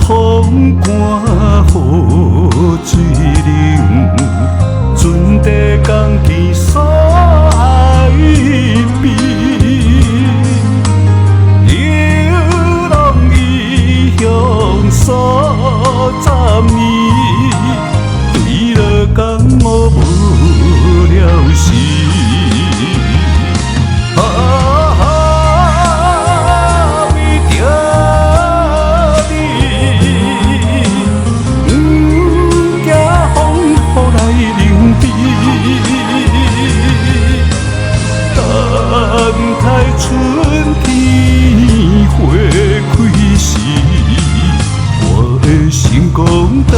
风寒雨水冷，船地江边所爱边，流浪异乡数十年，对了江我无了时。春天花开时，我的心光倒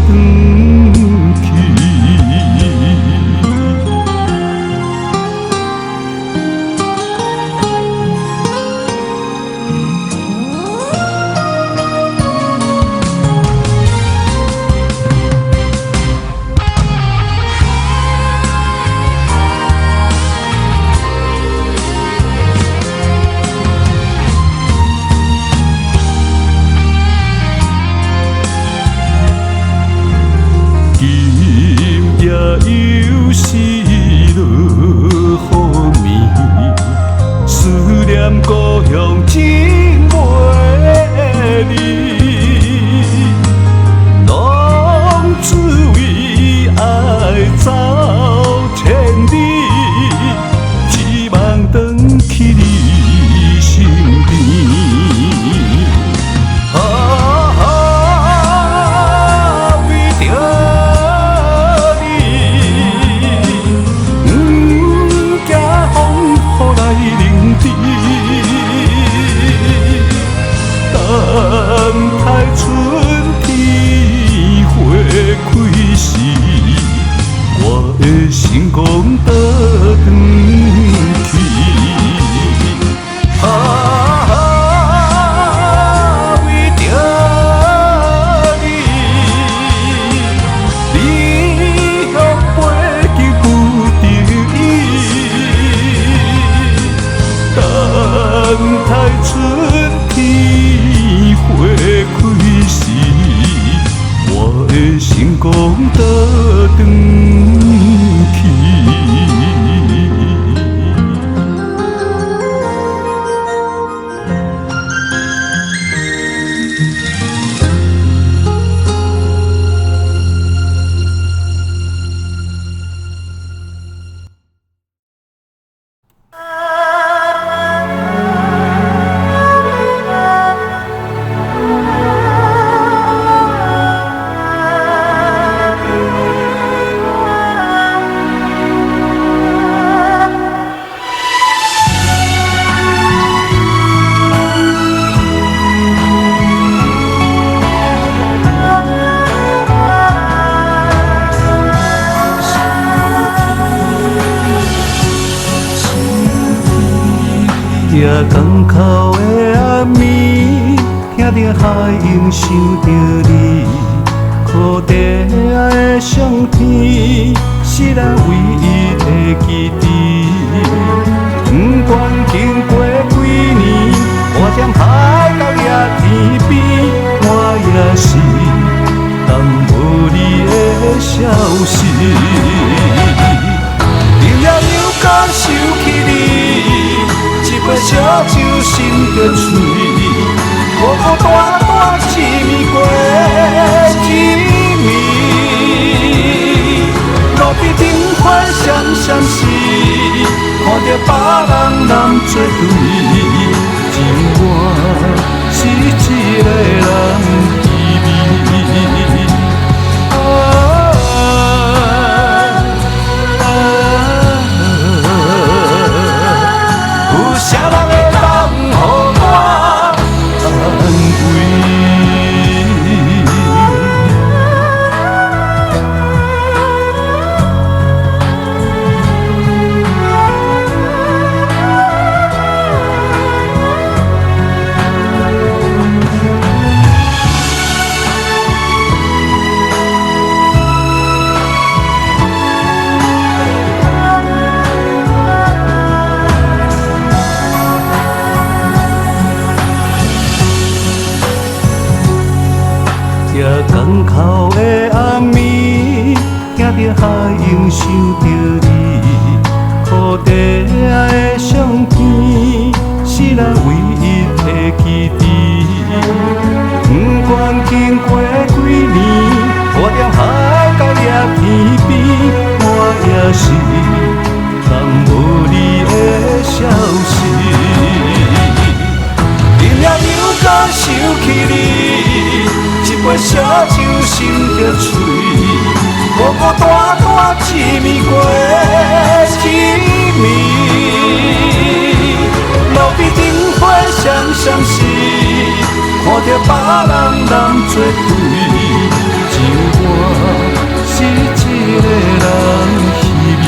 转去。又是落雨暝，思念故乡真袂离，拢只为爱走千里，只望回去你身边。等待春天花开时，我的心光倒转去。为着你，离乡背井不得已，等待春天花开时，我的心光倒转去。夜港口的暗暝，听着海涌，想着你，可地的上天，世人唯一的记忆。不管经过几年，我将海到野天边，我也是等无你的消息。冷了又敢想起你。一杯烧酒心着醉，孤孤单单一暝过一暝，路边灯火闪闪时，看着别人揽作对，情愿是一个人依偎。港口的暗暝，听着海涌，想着你，土地的相片，是咱唯一的基地。不管经过几年，我踮海角也天边，我也是等无你的消息。今夜又搁想起你，一杯烧酒心着醉，孤孤单单一暝过一暝。路边灯火闪闪时，看着别人难作对，就我是一个人稀微。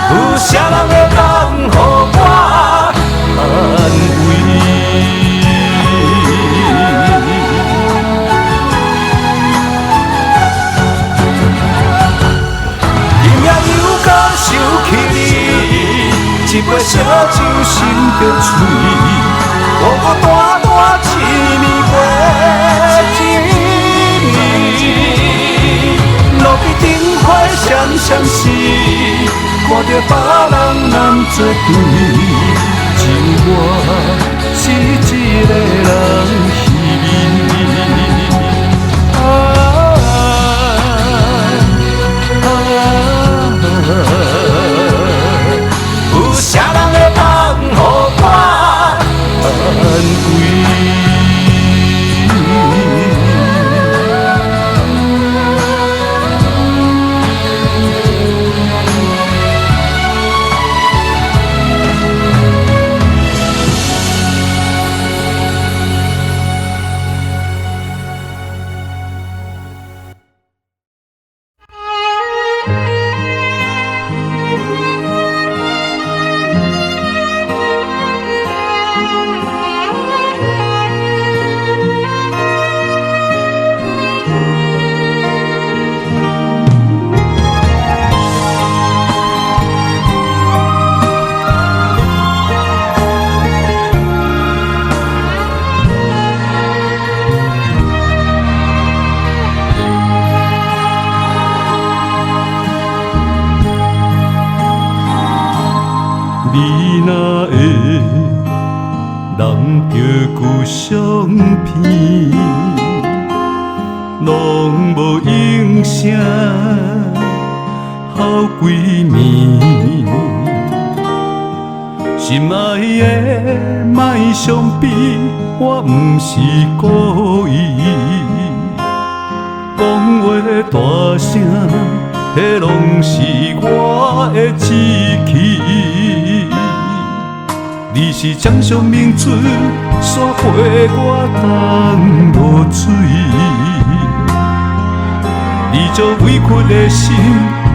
有啥人会当予我安慰？想起你，一杯烧酒心着醉，孤孤单单一暝过一暝。路边灯火闪闪时，看着别人难作对，就我是一个人稀微。有啥人会当予我安慰？你若会人着旧相片，拢无影声，好几暝。心爱的，莫伤悲，我不是故意。讲话大声，迄拢是我的志气。你是掌上明珠，煞陪我等落水。你这委屈的心，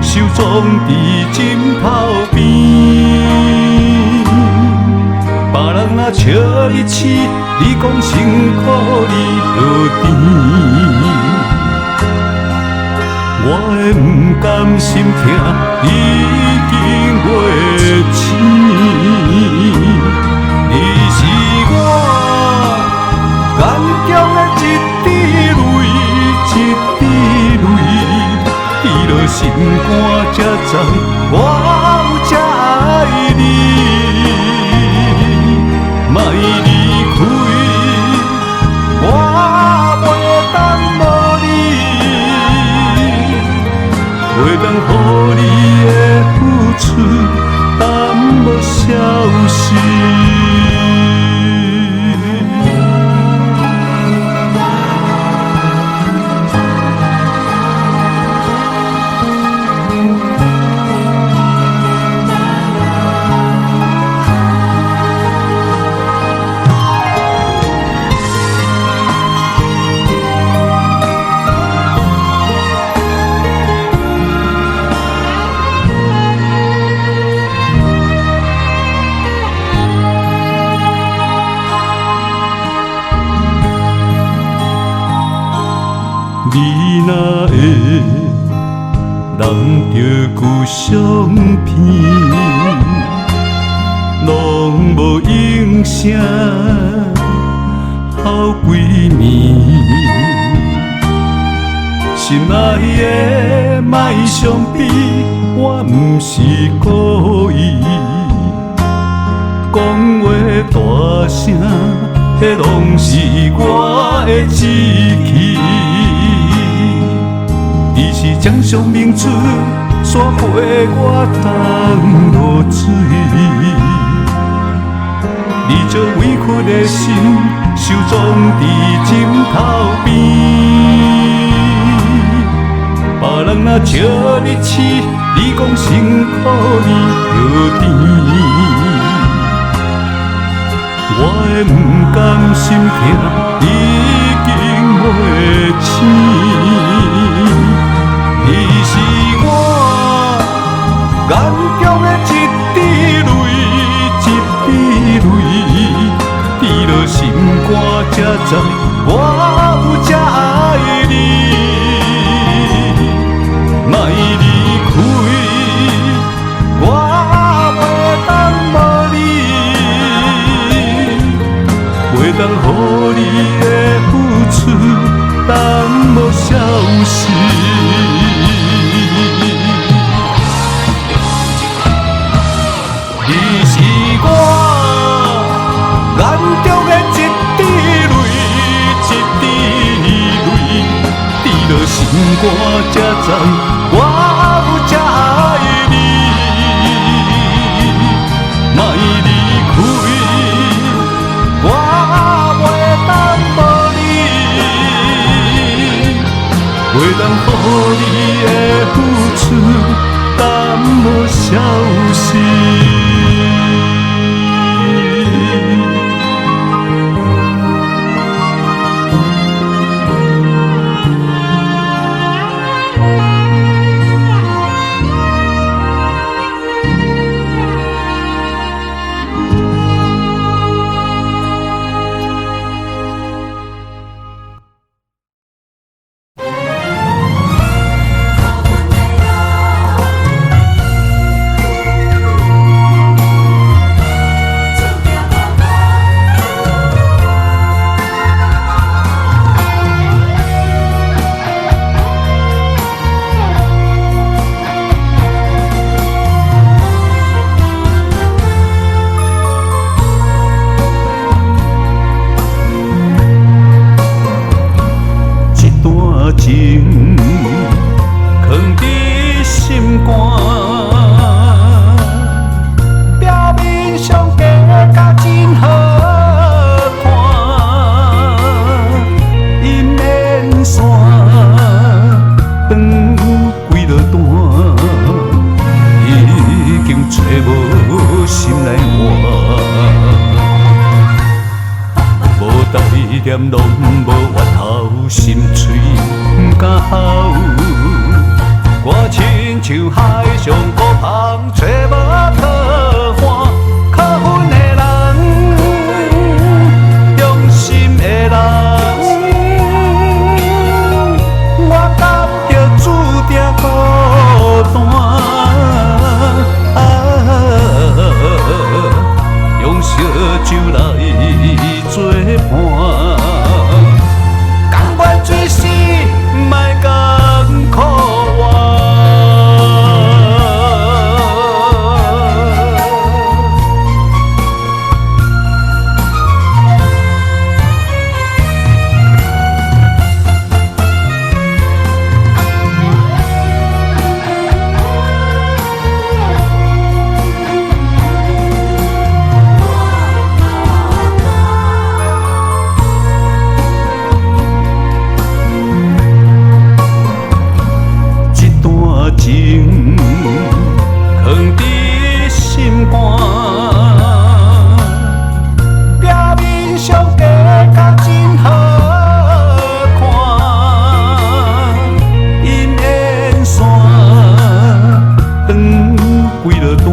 收藏伫枕头边。别人若笑你痴，你讲辛苦你就甜。我的不甘心听，已经月醒。你是我眼中的一滴泪，一滴泪，滴落心肝才知我有这爱你。莫离开，我袂当无你，袂当予你的付出淡无消息。你若会人着旧相片，拢无应声，好几年。心爱的，莫伤悲，我不是故意。讲话大声，迄拢是我的志气。你是掌上明珠，伞陪我趟落水。你这委屈的心，收藏伫枕头边。别人若笑你痴，你讲辛苦你就甜。我的不甘心痛，已经袂醒。你是我眼中的一滴泪，一滴泪，滴落心肝才知我有这爱你。莫离开，我袂当无你，袂当予你的付出当无消息。你是我眼中的一滴泪，一滴泪，滴落心肝才知。我有这爱你，莫离开，我袂当无你，袂当予你的付出当无消息。情藏伫心肝，表面上假甲真好看，伊面线长几落段，已经找无心来换，无代念拢无源头，心碎。不敢哭，我亲像海上孤芳，找无讨欢。靠阮的人，用心的人，我感觉注定孤单。用烧酒来作伴。情藏伫心肝，表面上假甲真好看，因缘线长几落段，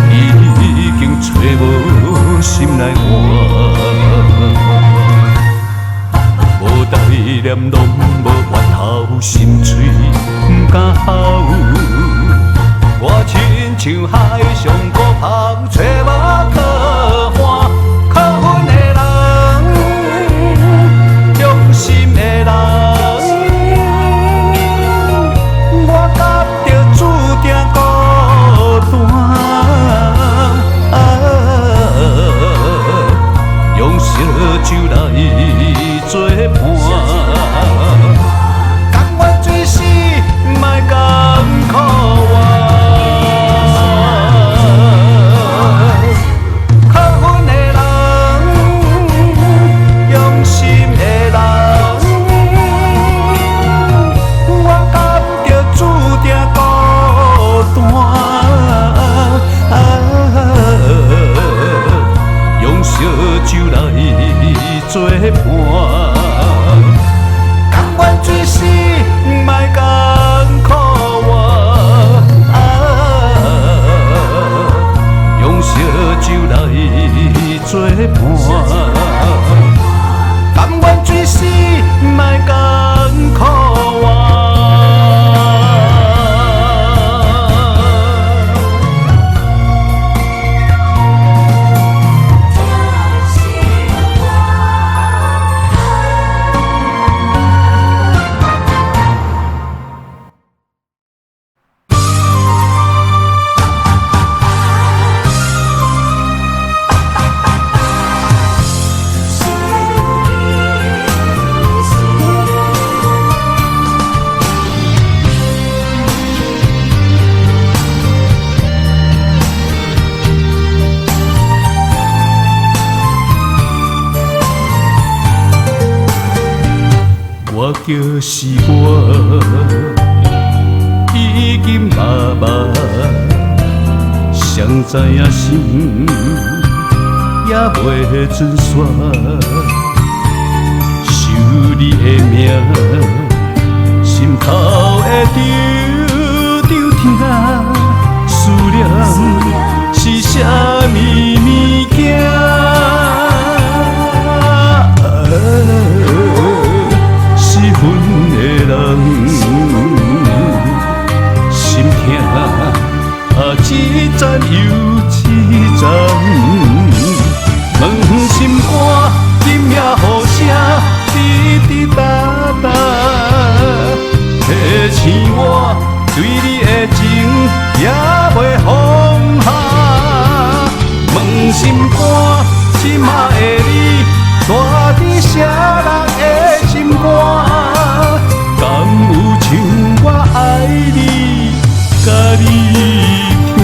已经找无心来换，无代念拢无源头，心碎。不敢哭，我亲像海上孤泡，找无靠岸。靠阮的人，用心的人，我甲着注定孤单。用烧酒来作伴。作伴，甘愿醉死，莫艰苦我。用烧酒来作伴，甘愿醉死，莫艰苦我。我就是我，已经默默，谁知影心也袂准煞，想你的名，心头会直直痛，思念是啥物件？是阮的人，心痛，一站又一站，问心肝，今夜雨声滴滴答答，提醒我对你的情也袂放下。问心肝，即马的你，住伫啥人的心肝？敢有像我爱你，甲你疼？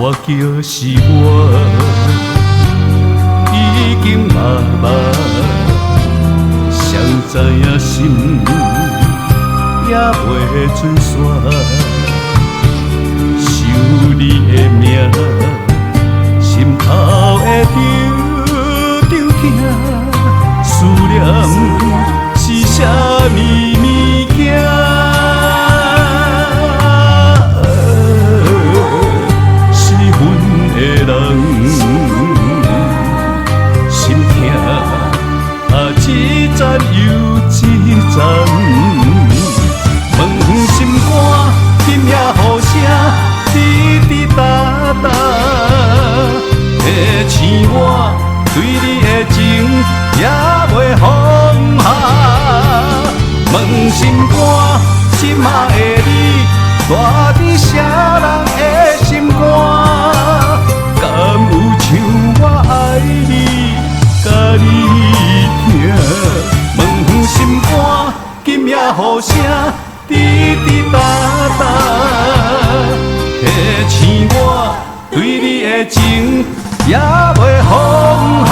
我就是我，已经默默，谁知影心也袂准煞，想你的名，心头会直直痛，思念是啥物件？的人，心痛，一站又一站，问心肝，今夜雨声滴滴答答，提醒我对你的情也袂放下。问心肝，即马的你，住伫啥人的心肝？敢有像我爱你，甲你疼？问心肝，今夜雨声滴滴答答，提醒我对你的情也袂放下。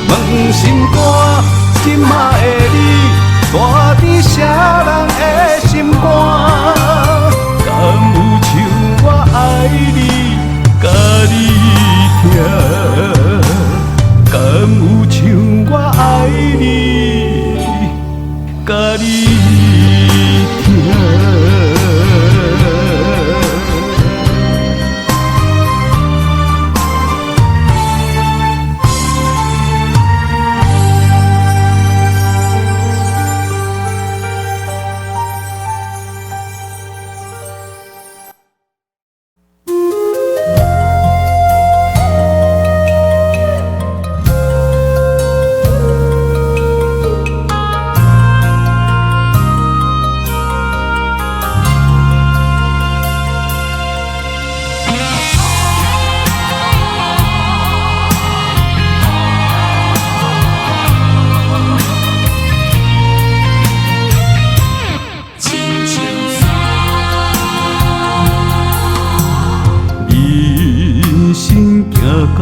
问心肝，今马的你，住伫啥人的心肝？敢有像我爱你？甲你疼。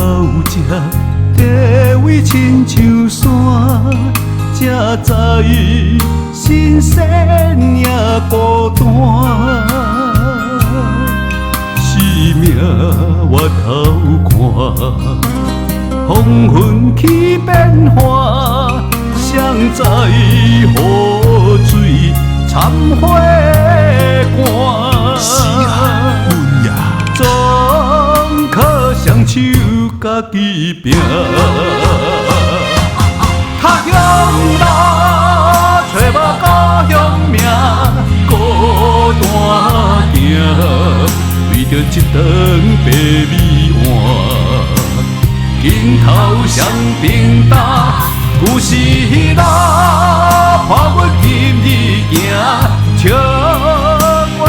到这，地位亲像山，才知心酸也孤单。生命我头看，风云起变化，谁知雨水掺花寒。总靠双手家己拼，他乡路找无故乡名，孤单行，为着一顿白米碗。镜头双平担，旧时那看阮今日行，笑过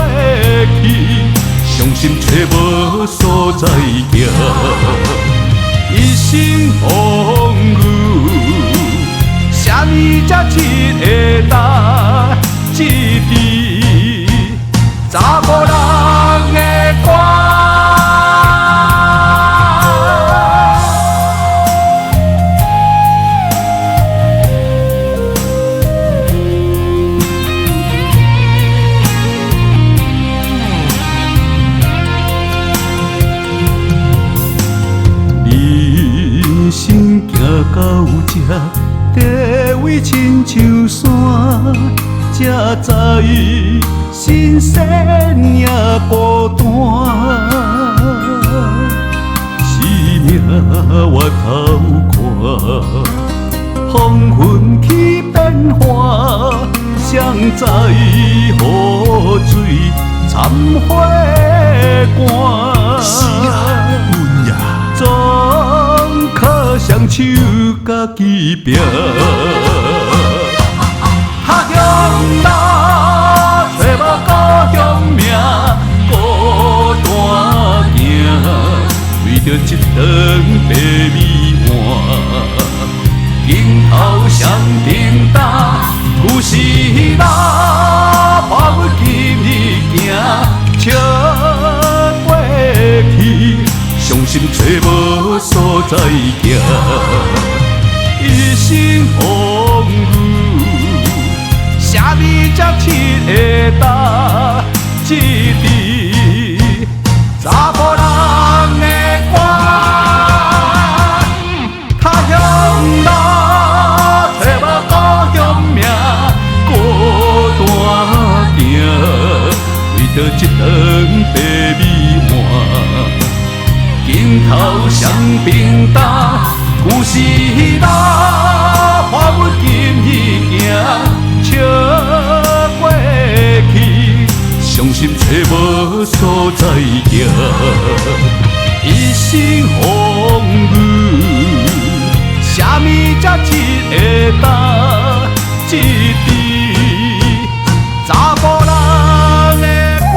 去，伤心找无所在行。一生风雨，啥物才佚会担？一支查某人的歌。到这地位亲像山，才知心酸也孤单。生命我头看，风云起变化，谁知雨水掺花寒。总靠双手家己拼，他乡路找无故乡名，孤单行，为着一顿白米碗。镜头双平担，旧时那看阮今日行，笑过去。伤心找无所在行，一生风雨，啥物才佚会担？一支查某人的歌，他乡路找无故乡名，孤单行，为着一顿白米碗。镜头双平担，旧时那看阮今日行，笑过去，伤心找无所在行。一生风雨，啥物才佚会担？一支查某人的歌。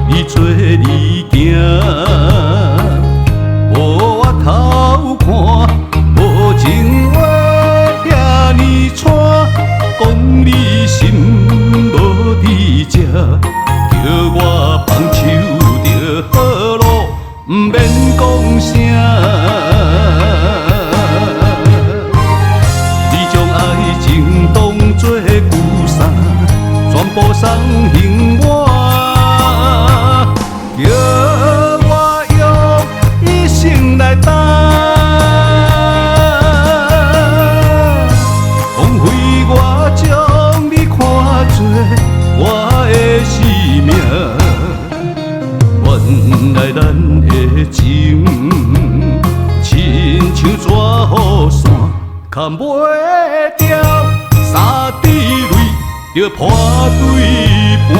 你做你行，无我头看，无情话遐尼喘，讲你心无伫这，叫我放手着好路，不免讲声。你将幸满，叫我用一生来等。枉费我将你看作我的生命，原来咱的情，亲像纸雨伞，牵袂掉，三滴泪就破对半。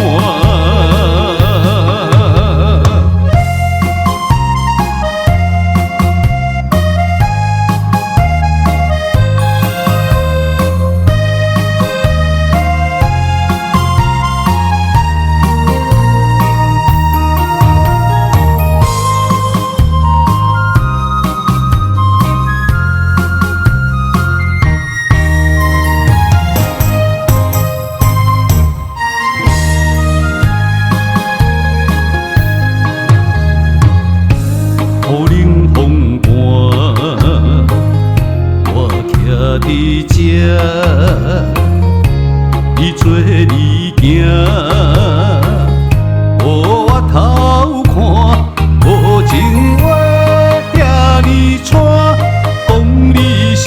雨冷风寒，我徛伫这，你做你行，予我偷看，无情话掠你带，讲你心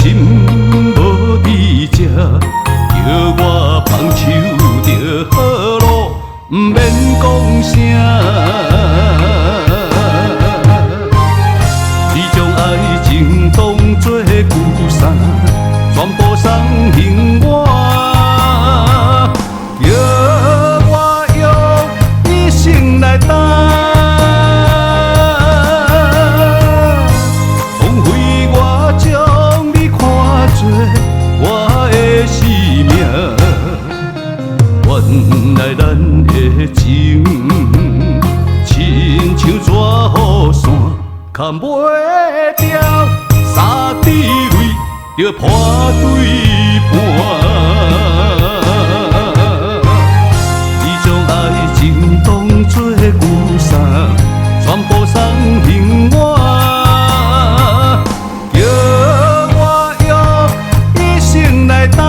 无伫这，叫我放手就好路，毋免讲声。爱情当作旧衫，全部送幸满，叫我用一生来等。枉费我将你看作我的生命，原来咱的情，亲像纸雨伞，牵袂掉，三滴泪就破对半。你将爱情当作旧衫，全部送幸满，叫我用一生来等。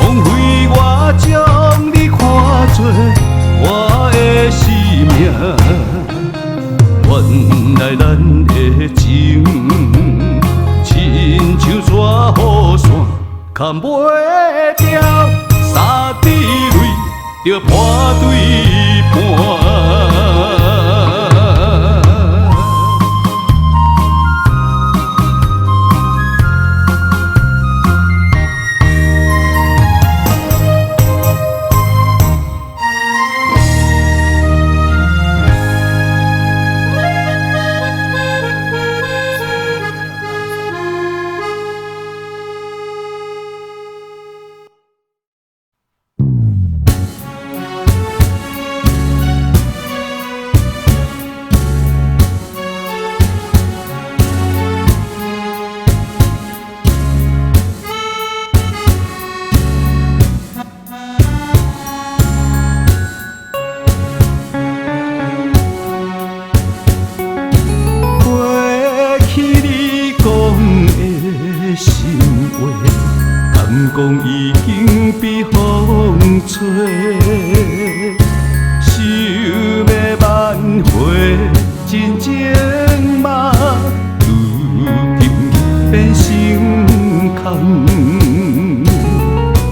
枉费我将你看作我的生命，原来咱的情，亲像纸雨伞，牵袂掉，三滴泪就破对半。讲已经被风吹，想要挽回真情嘛，如今变成空。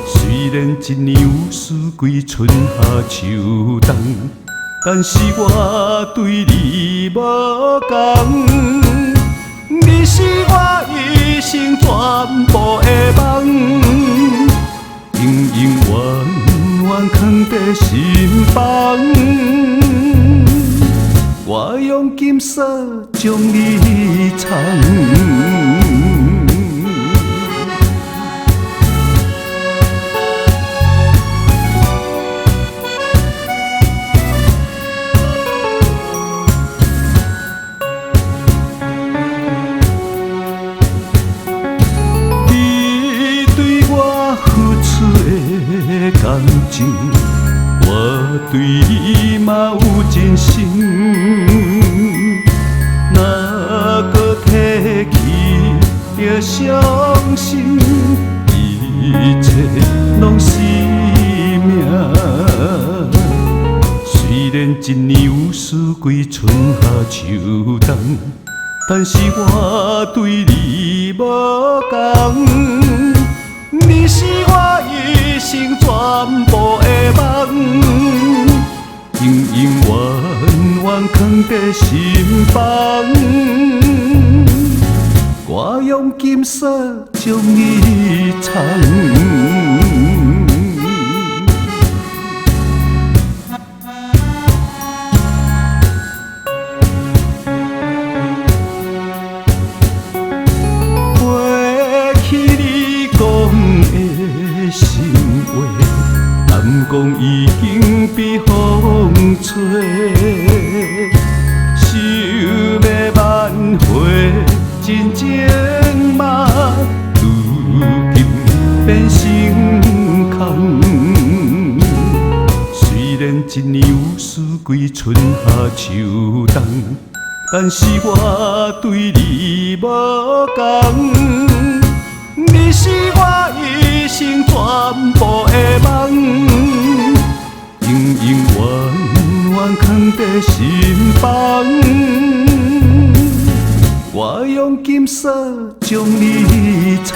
虽然一年有四季春夏秋冬，但是我对你无共。你是我一生全部的梦，永永远远藏在心房。我用金色将你藏。感情，我对你嘛有真心，哪个提起着伤心？一一切拢是命。虽然一年有四季，春夏秋冬，但是我对你无同。你是我一生全部的梦，永永远远藏在心房。我用金色将你藏。讲已经被风吹，想要挽回真情嘛，如今变成空。虽然一年有四季，春夏秋冬，但是我对你无同。你是我一生全部的梦，永永远远藏在心房。我用金色将你藏。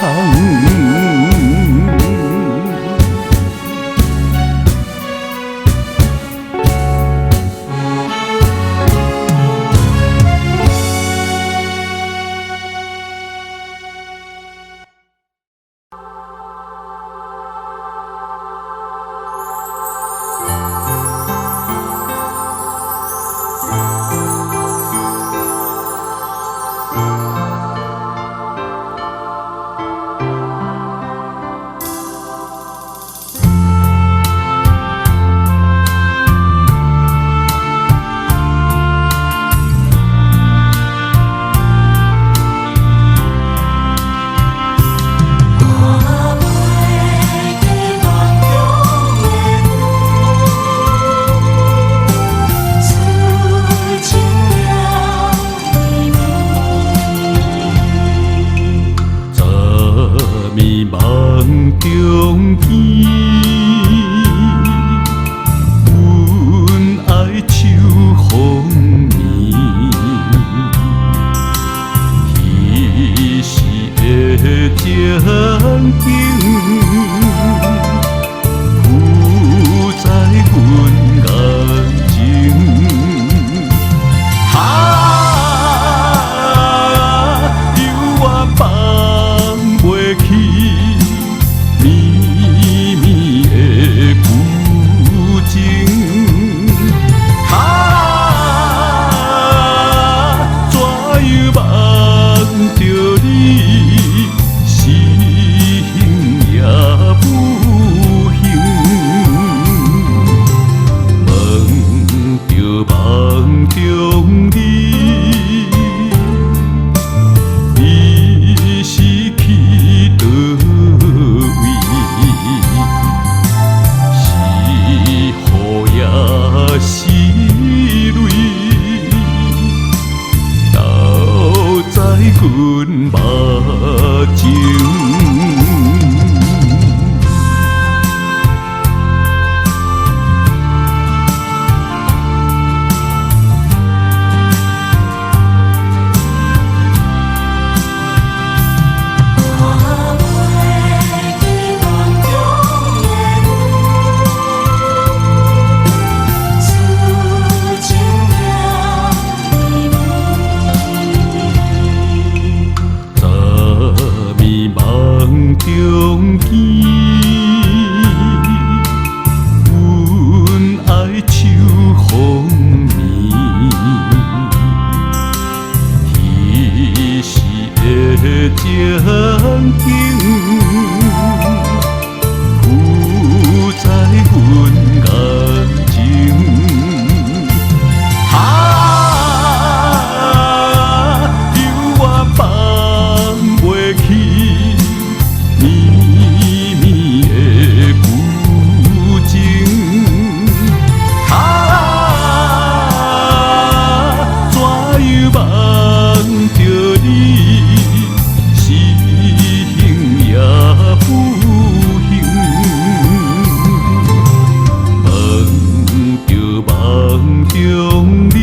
中你，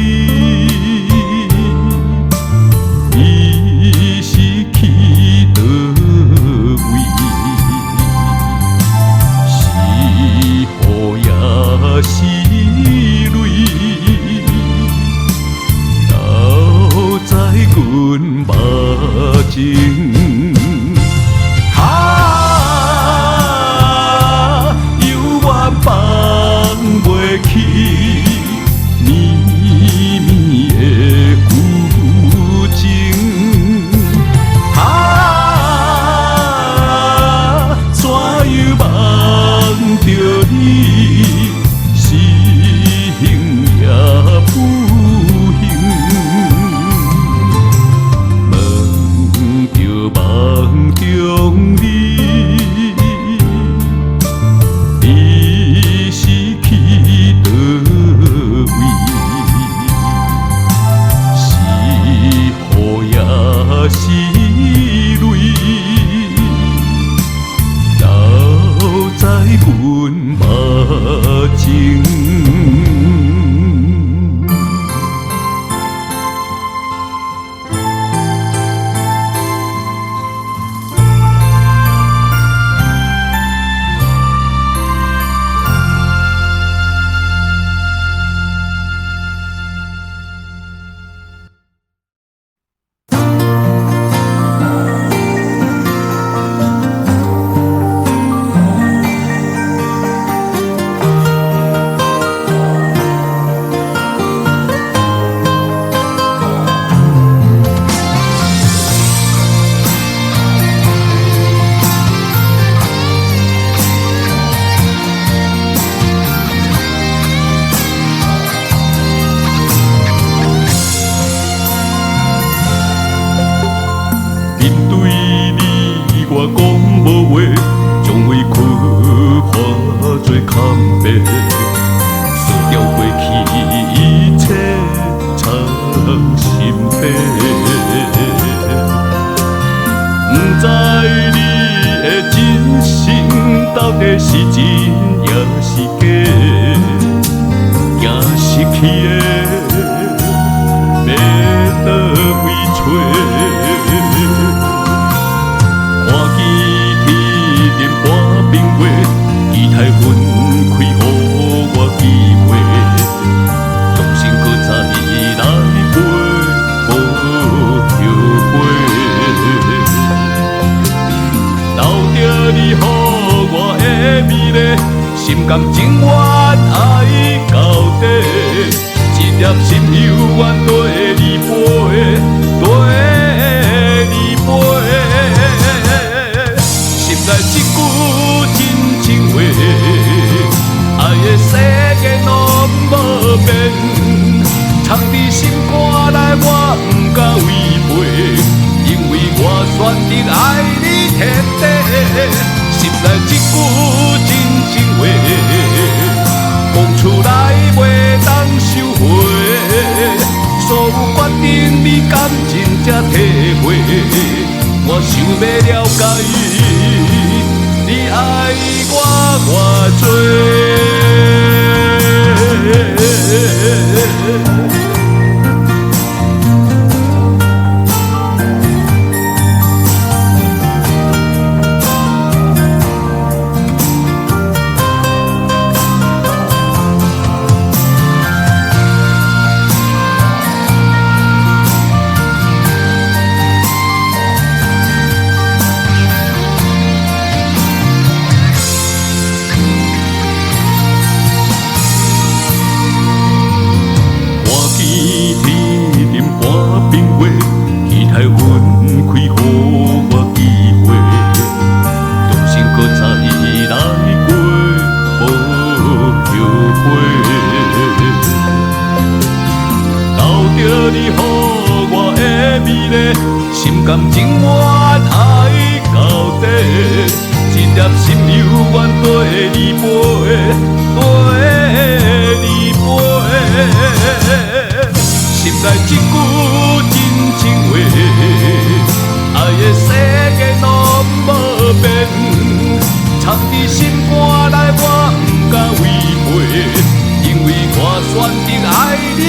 伊是去倒位？是雨也是泪，留在阮目前。放袂起绵绵的旧情，怎样望着你，是幸也不幸，梦中你。是泪，留在阮目前。心甘情愿爱到底，一粒心犹原跟你飞，跟你飞。心内一句真情话，爱的世界拢无变，藏伫心肝内我不敢违背，因为我选择爱你彻底。心内一句真情话，讲出来袂当收回。所有决定你敢真正体会？我想要了解你爱我偌多。心甘情愿爱到底，一粒心犹原跟你飞，跟你飞。心内一句真情话，爱的世界拢无变，藏伫心肝内我不敢违背，因为我选择爱你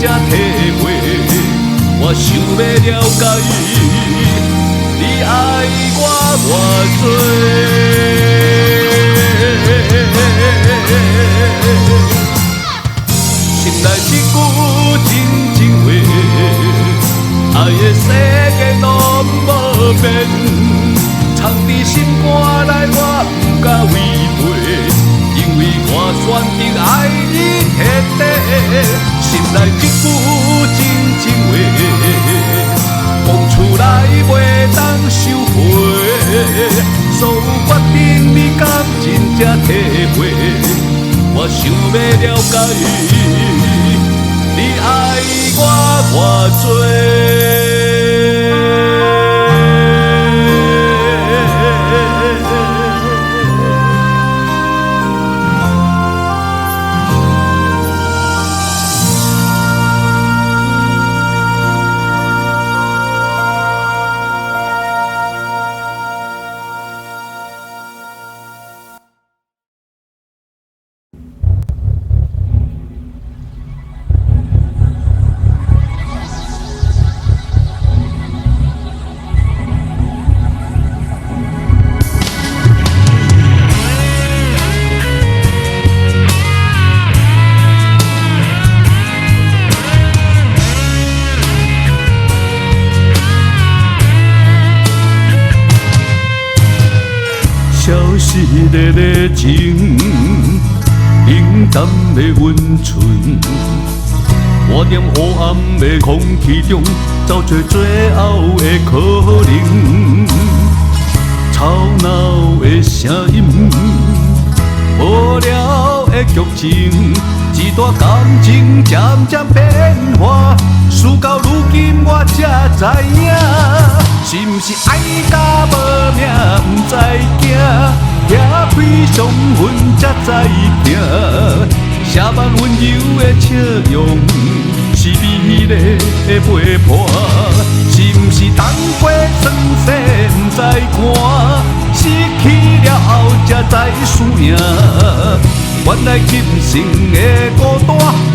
才体会，我想要了解你爱我偌多。心内一句真情话，爱的世界拢无变，藏伫心肝内，我不敢违背，因为我选择爱你彻底。心内一句真情话，讲出来袂当收回，所有决定你敢真正体会？我想要了解你爱我偌多。热热情，冷淡的温存，我踮黑暗的空气中，找找最后的可能。吵闹的声音，无聊的剧情，一段感情渐渐变化，事到如今我才知影，是不是爱甲无命，不知惊。拆开伤痕才知影，写满温柔的笑容，是美丽的陪伴。是不是当过酸涩不知寒，失去了后才知输赢。原来今生的孤单，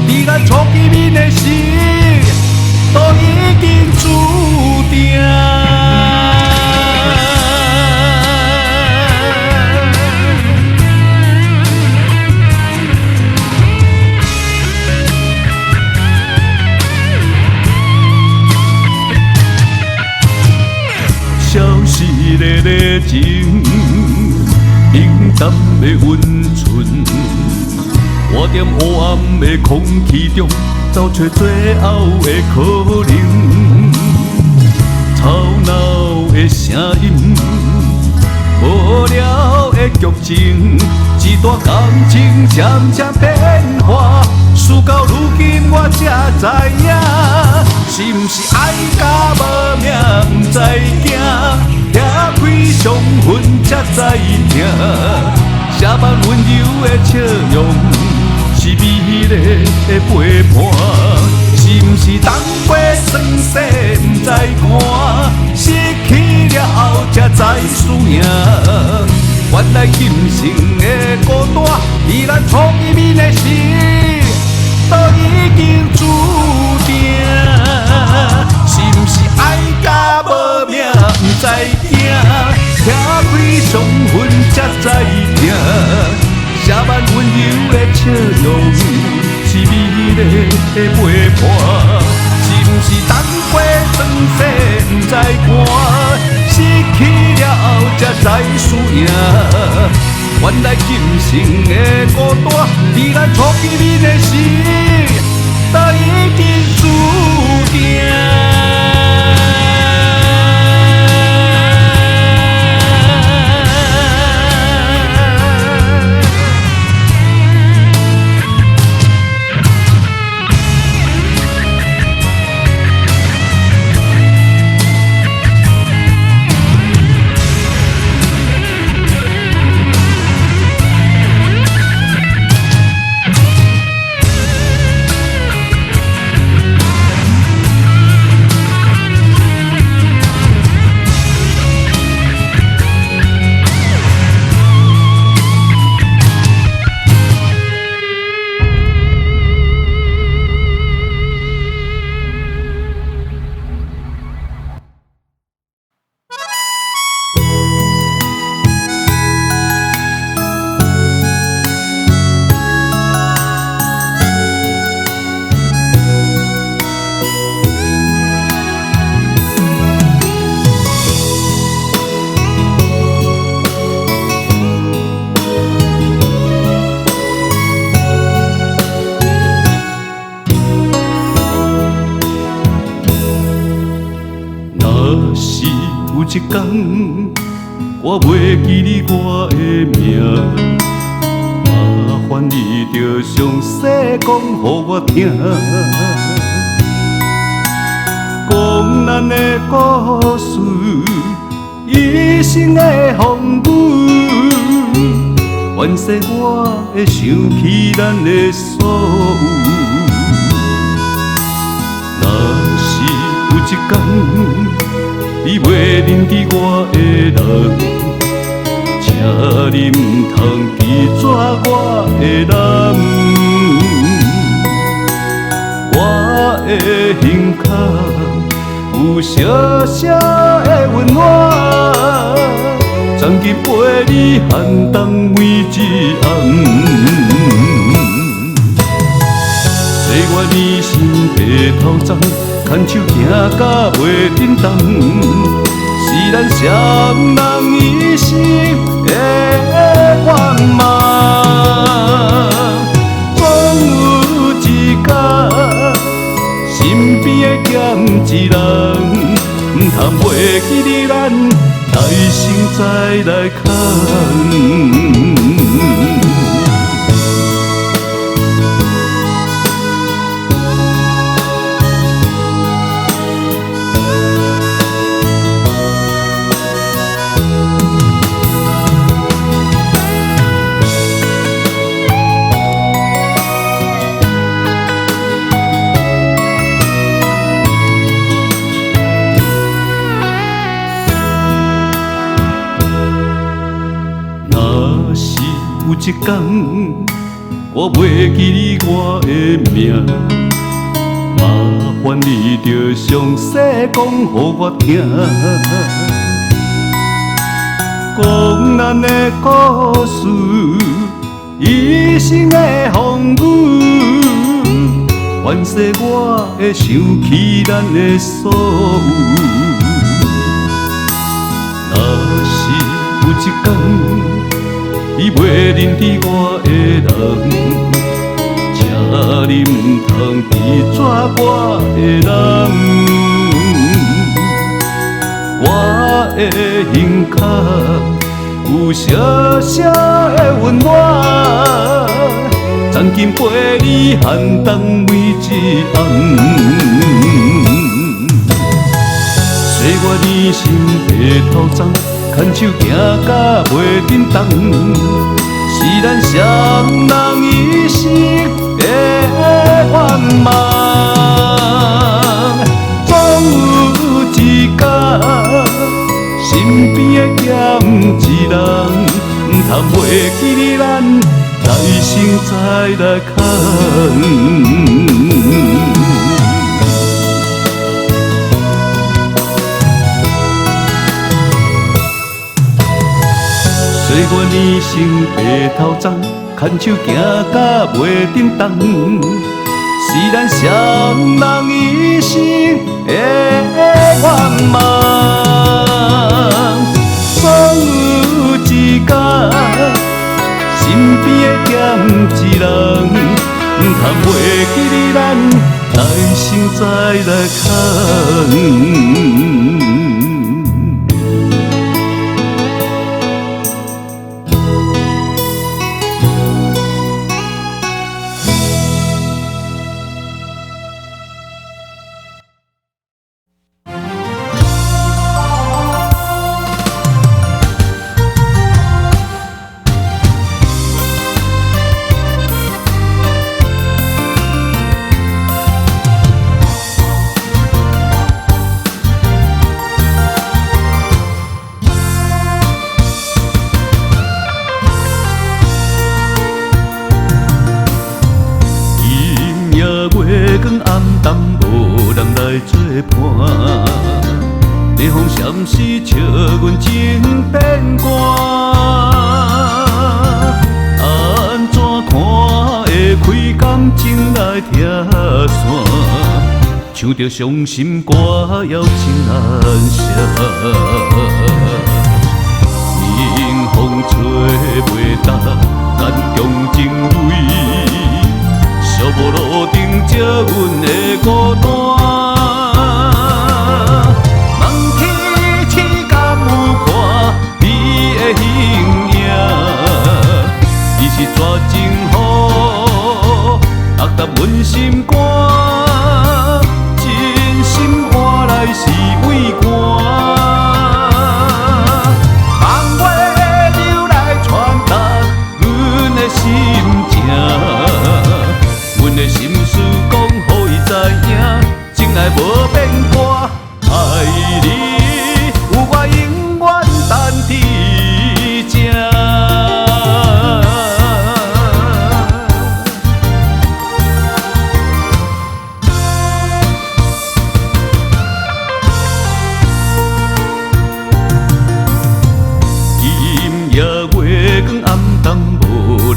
伫咱初见面的时，都已经注定。热热情，冷淡的温存，我踮黑暗的空气中，找找最后的可能。吵闹的声音，无聊的剧情，一段感情渐渐变化，事到如今我才知影，是不是爱甲无命，不知惊。拆开伤痕才知影，写满温柔的笑容，是美丽的陪伴。是不是当过酸涩不知寒，失去了后才知输赢。原来今生的孤单，伫咱初见面的时，都已经注定。是不是爱甲无命，不知惊，拆开伤痕才知影，写满温柔的笑容，是美丽的陪伴。是不是当过酸涩不知寒，失去了后才知输赢。原来今生的孤单，伫咱初见面的时，都已经注定。若是有一天我袂记你我的名，麻烦你着详细讲予我听，讲咱的故事，一生的风雨。愿说我会想起咱的所有。若是有一天你袂认记我的人，请你唔通记绝我的男。我的胸口有小小的温暖，曾经陪你寒冬每一暗。岁月年心白头鬃，牵手行到袂振动，是咱双人一生的愿望。总有一天，身边的欠一人，唔通袂记你咱来生再来牵。有一天，我袂记你我的名，麻烦你着详细讲予我听，讲咱的故事，一生的风雨。愿说我会想起咱的所有。若是有一天，你袂认记我的人，请你唔通记绝我的男。我的胸口有小小的温暖，曾经陪你寒冬每一暗。岁月年心白头鬃，牵手行到袂振动，是咱双人一生的愿望。总有一天，身边的欠一人，唔通袂记你咱来生再来牵。岁月年心白头鬃，牵手行到袂振动，是咱双人一生的愿望。总有一天，身边的欠一人，唔通袂记你咱来生再来牵。烈风闪烁，笑阮情变卦。安怎看会开感情来拆散？唱着伤心歌，邀情难舍。冷风吹袂干，咱强情泪，寂寞路顶，借阮的孤单。梦起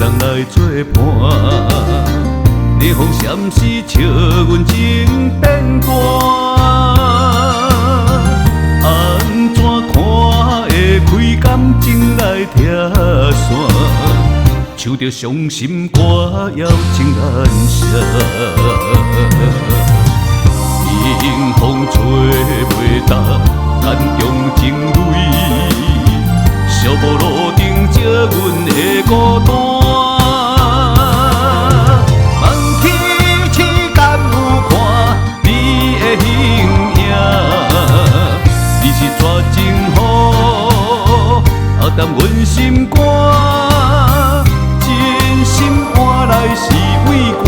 人来作伴。烈风闪时，笑阮情变淡。安怎看会开感情来拆散？唱着伤心歌，也情难舍。迎风吹袂干，眼中情泪，寂寞路顶借阮的孤单。问天星敢有看你的形影？你是怎情好，啊淡阮心肝，真心换来是畏寒。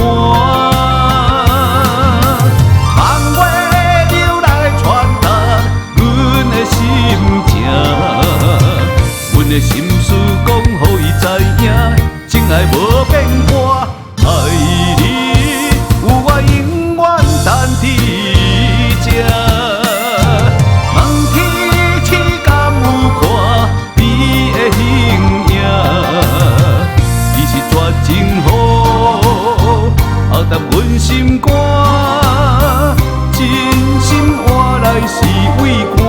阮的心事讲，予伊知影，情爱无变卦，爱你有我永远等伫这。问天星敢有看你的形影？你是怎情好，啊淡阮心肝，真心换来是畏寒。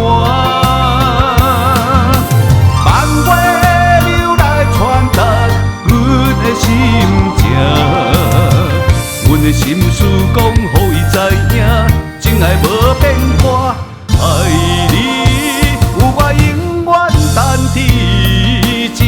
阮的心事讲，予伊知影，情爱无变卦，爱你有我永远等伫这。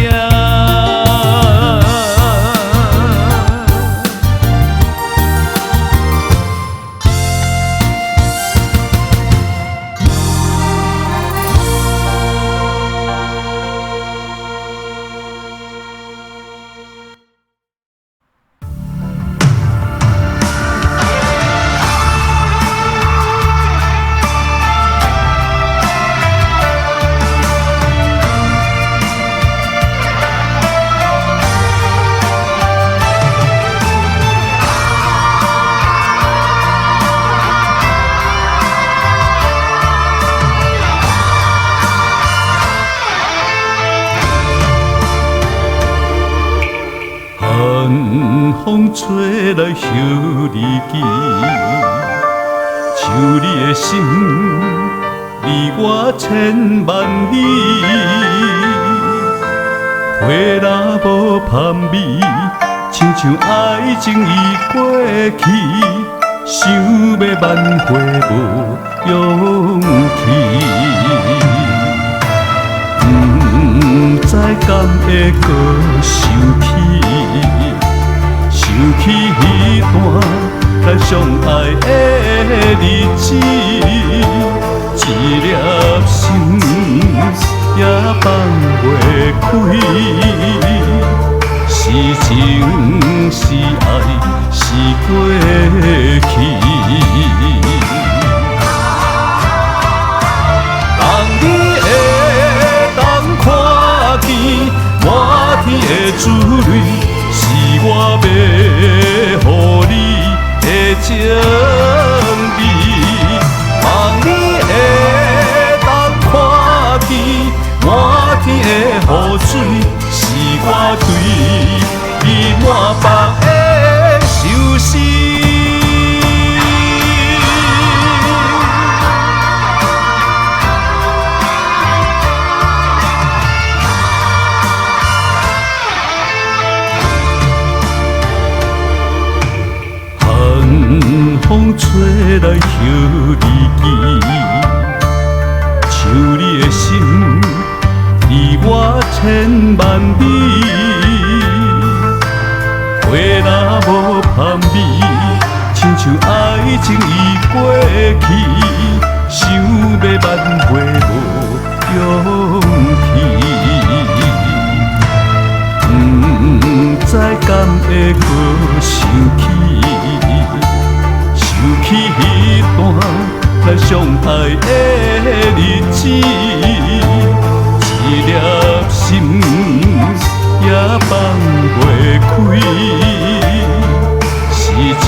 风吹来sav你记，像你的心离我千万里。花若无香味，亲像爱情已过去，想要挽回无勇气。不知敢会搁想起。想起彼段咱相爱的日子，一粒心也放袂开。是情是爱是过去，当你会当看见满天的珠泪。是我要予你的情意，望你会当看见满天的雨水，是我对你满腹的相思。风吹来sav你记，像你的心离我千万里。花若无香味，亲像爱情已过去，想要挽回无勇气。不知敢会搁想起。想起彼段咱相爱的日子，一粒心也放袂开。是情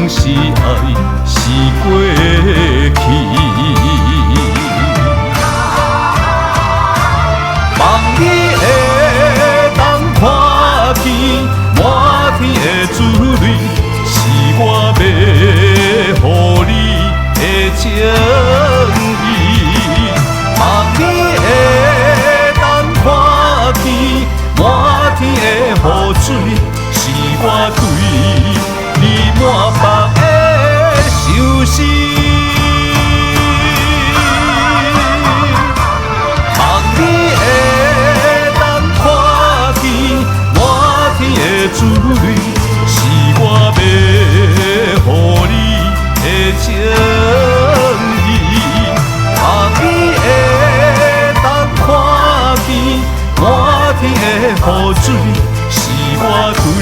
是爱是过去，望你会当看见雨水是我对